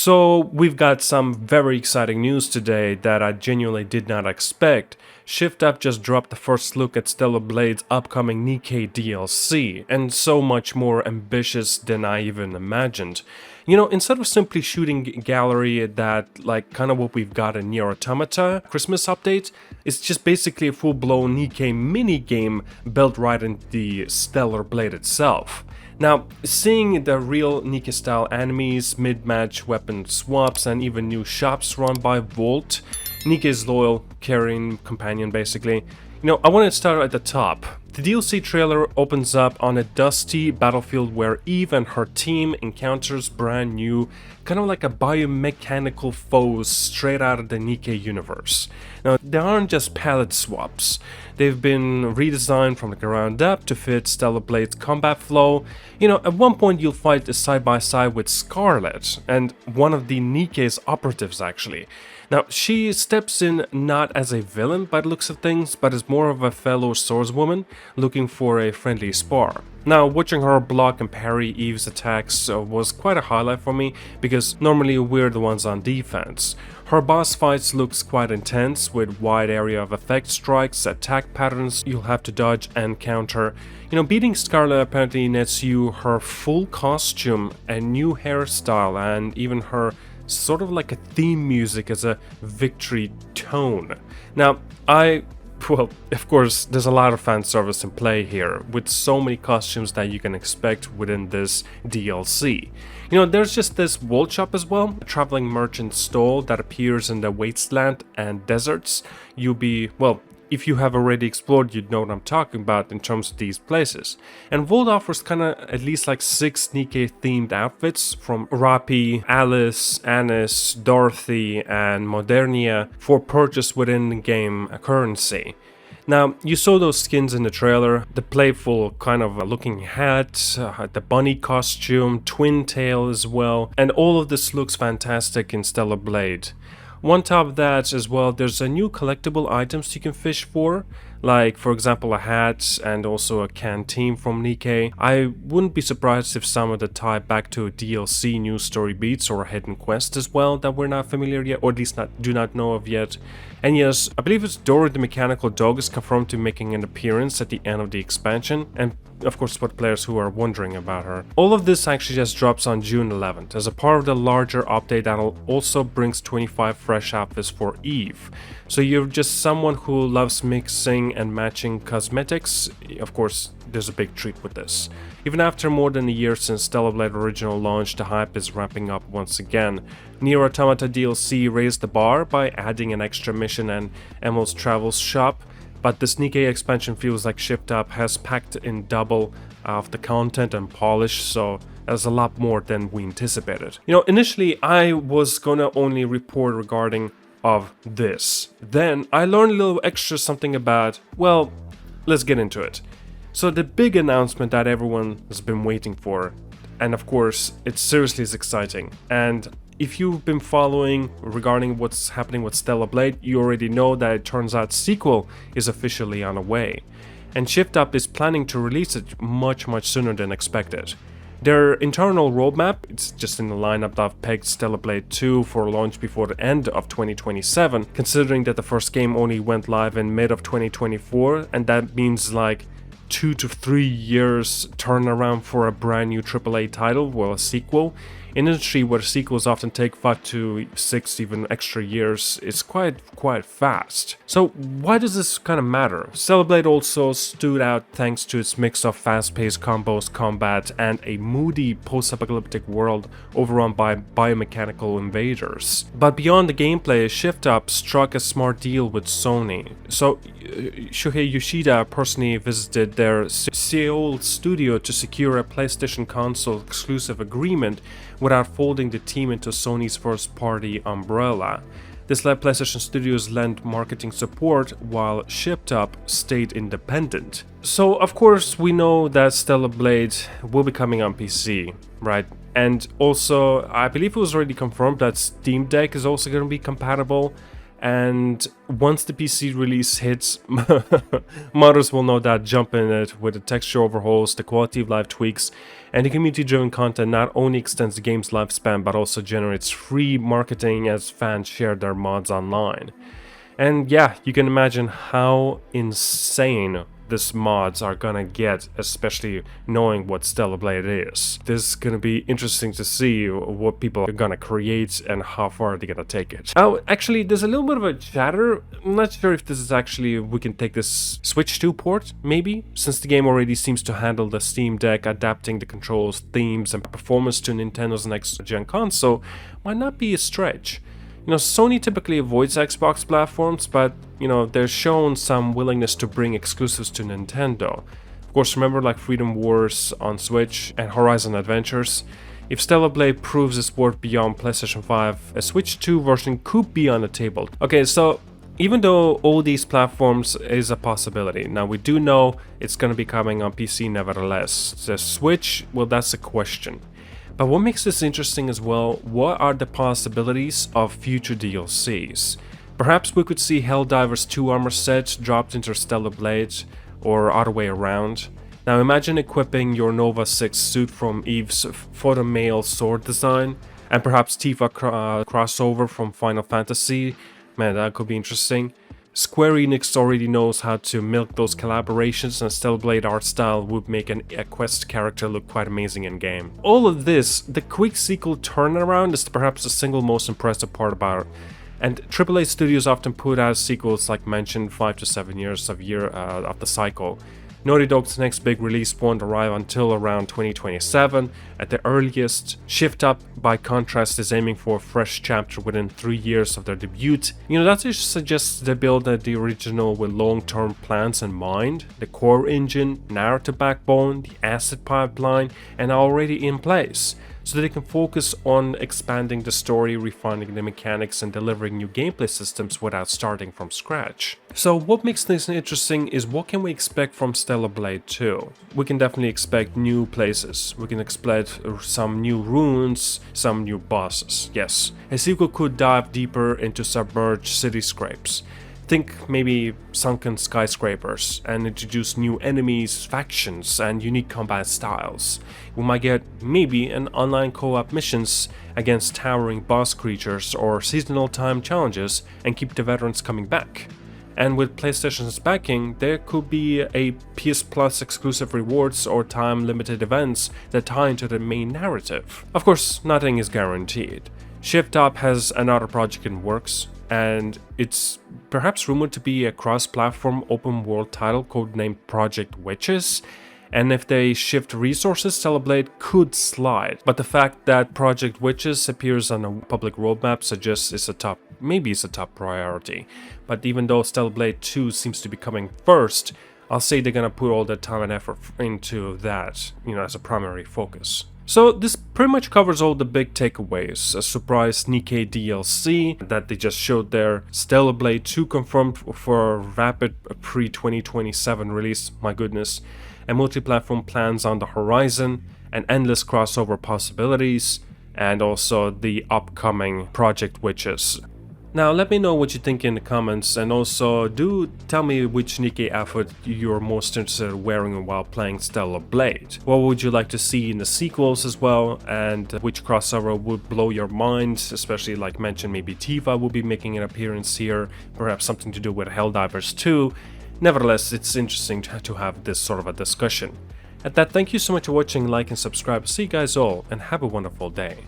So we've got some very exciting news today that I genuinely did not expect. ShiftUp just dropped the first look at Stellar Blade's upcoming Nikke DLC, and so much more ambitious than I even imagined. You know, instead of simply shooting gallery that like kind of what we've got in Nier Automata Christmas update, it's just basically a full-blown Nikke mini-game built right into the Stellar Blade itself. Now, seeing the real Nikke style enemies, mid-match weapon swaps, and even new shops run by Volt, Nikke's loyal carrying companion basically. You know, I want to start at the top. The DLC trailer opens up on a dusty battlefield where Eve and her team encounters brand new, kind of like a biomechanical foes straight out of the Nikke universe. Now, they aren't just palette swaps. They've been redesigned from the ground up to fit Stellar Blade's combat flow. You know, at one point you'll fight side by side with Scarlet, and one of the Nikke's operatives actually. Now, she steps in not as a villain by the looks of things, but as more of a fellow swordswoman looking for a friendly spar. Now, watching her block and parry Eve's attacks was quite a highlight for me, because normally we're the ones on defense. Her boss fights looks quite intense, with wide area of effect strikes, attack patterns you'll have to dodge and counter. You know, beating Scarlet apparently nets you her full costume, a new hairstyle, and even her sort of like a theme music as a victory tone. Now, well, of course, there's a lot of fan service in play here, with so many costumes that you can expect within this DLC. You know, there's just this Volt shop as well, a traveling merchant stall that appears in the wasteland and deserts. Well, if you have already explored, you'd know what I'm talking about in terms of these places. And Volt offers kinda at least like 6 Nikke themed outfits from Rappi, Alice, Annis, Dorothy, and Modernia for purchase within the game currency. Now, you saw those skins in the trailer, the playful kind of looking hat, the bunny costume, twin tail as well, and all of this looks fantastic in Stellar Blade. On top of that as well, there's a new collectible items you can fish for, like for example a hat and also a canteen from Nikke. I wouldn't be surprised if some of the tie back to a DLC news story beats or a hidden quest as well that we're not familiar yet, or at least do not know of yet. And yes, I believe it's Dory the mechanical dog is confirmed to making an appearance at the end of the expansion, and of course for players who are wondering about her. All of this actually just drops on June 11th as a part of the larger update that also brings 25 fresh outfits for Eve. So you're just someone who loves mixing and matching cosmetics. Of course, there's a big treat with this. Even after more than a year since Stellar Blade original launch, the hype is ramping up once again. Nier Automata DLC raised the bar by adding an extra mission and Emel's Travels shop, but this Nikke expansion feels like ShiftUp has packed in double of the content and polish, so there's a lot more than we anticipated. You know, initially I was gonna only report regarding of this. Then I learned a little extra something about, well, let's get into it. So the big announcement that everyone has been waiting for, and of course it seriously is exciting, and if you've been following regarding what's happening with Stellar Blade, you already know that it turns out sequel is officially on the way, and ShiftUp is planning to release it much sooner than expected. Their internal roadmap, it's just in the lineup that I've pegged Stellar Blade 2 for launch before the end of 2027, considering that the first game only went live in mid of 2024, and that means like 2 to 3 years turnaround for a brand new AAA title, well, a sequel. In an industry where sequels often take 5 to 6 even extra years, it's quite fast. So why does this kind of matter? Stellar Blade also stood out thanks to its mix of fast-paced combos, combat, and a moody post-apocalyptic world overrun by biomechanical invaders. But beyond the gameplay, ShiftUp struck a smart deal with Sony. So Shuhei Yoshida personally visited their Seoul studio to secure a PlayStation console exclusive agreement without folding the team into Sony's first-party umbrella. This let PlayStation Studios lend marketing support while ShiftUp stayed independent. So of course we know that Stellar Blade will be coming on PC, right? And also I believe it was already confirmed that Steam Deck is also going to be compatible. And once the PC release hits, modders will no doubt jump in it with the texture overhauls, the quality of life tweaks, and the community-driven content not only extends the game's lifespan but also generates free marketing as fans share their mods online. And yeah, you can imagine how insane these mods are gonna get, especially knowing what Stellar Blade is. This is gonna be interesting to see what people are gonna create and how far they're gonna take it. Oh, actually, there's a little bit of a chatter. I'm not sure if this is actually, we can take this Switch 2 port, maybe? Since the game already seems to handle the Steam Deck, adapting the controls, themes, and performance to Nintendo's next-gen console might not be a stretch. You know, Sony typically avoids Xbox platforms, but, you know, they're shown some willingness to bring exclusives to Nintendo. Of course, remember like Freedom Wars on Switch and Horizon Adventures? If Stellar Blade proves its worth beyond PlayStation 5, a Switch 2 version could be on the table. Okay, so even though all these platforms is a possibility, now we do know it's going to be coming on PC nevertheless. The Switch, well, that's a question. But what makes this interesting as well, what are the possibilities of future DLCs? Perhaps we could see Helldivers 2 armor set dropped into Stellar Blade, or other way around. Now imagine equipping your Nova 6 suit from Eve's photomail sword design, and perhaps Tifa crossover from Final Fantasy. Man, that could be interesting. Square Enix already knows how to milk those collaborations, and Stellar Blade art style would make a quest character look quite amazing in game. All of this, the quick sequel turnaround is perhaps the single most impressive part about it. And AAA studios often put out sequels, like mentioned, 5 to 7 years of the cycle. Naughty Dog's next big release won't arrive until around 2027 at the earliest. ShiftUp, by contrast, is aiming for a fresh chapter within 3 years of their debut. You know, that just suggests they build the original with long-term plans in mind. The core engine, narrative backbone, the asset pipeline, and are already in place, so they can focus on expanding the story, refining the mechanics, and delivering new gameplay systems without starting from scratch. So what makes this interesting is what can we expect from Stellar Blade 2? We can definitely expect new places, we can expect some new runes, some new bosses, yes. A sequel could dive deeper into submerged cityscapes. Think maybe sunken skyscrapers and introduce new enemies, factions, and unique combat styles. We might get maybe an online co-op missions against towering boss creatures or seasonal time challenges and keep the veterans coming back. And with PlayStation's backing, there could be a PS Plus exclusive rewards or time-limited events that tie into the main narrative. Of course, nothing is guaranteed. ShiftUp has another project in works, and it's perhaps rumored to be a cross-platform open-world title codenamed Project Witches. And if they shift resources, Stellar Blade could slide. But the fact that Project Witches appears on a public roadmap suggests maybe it's a top priority. But even though Stellar Blade 2 seems to be coming first, I'll say they're gonna put all their time and effort into that, you know, as a primary focus. So this pretty much covers all the big takeaways. A surprise Nikke DLC that they just showed there. Stellar Blade 2 confirmed for a rapid pre-2027 release, my goodness. And multi-platform plans on the horizon, and endless crossover possibilities, and also the upcoming Project Witches. Now let me know what you think in the comments, and also do tell me which Nikke outfit you're most interested in wearing while playing Stellar Blade. What would you like to see in the sequels as well, and which crossover would blow your mind, especially like mentioned maybe Tifa will be making an appearance here, perhaps something to do with Helldivers 2. Nevertheless, it's interesting to have this sort of a discussion. At that, thank you so much for watching, like and subscribe. See you guys all, and have a wonderful day.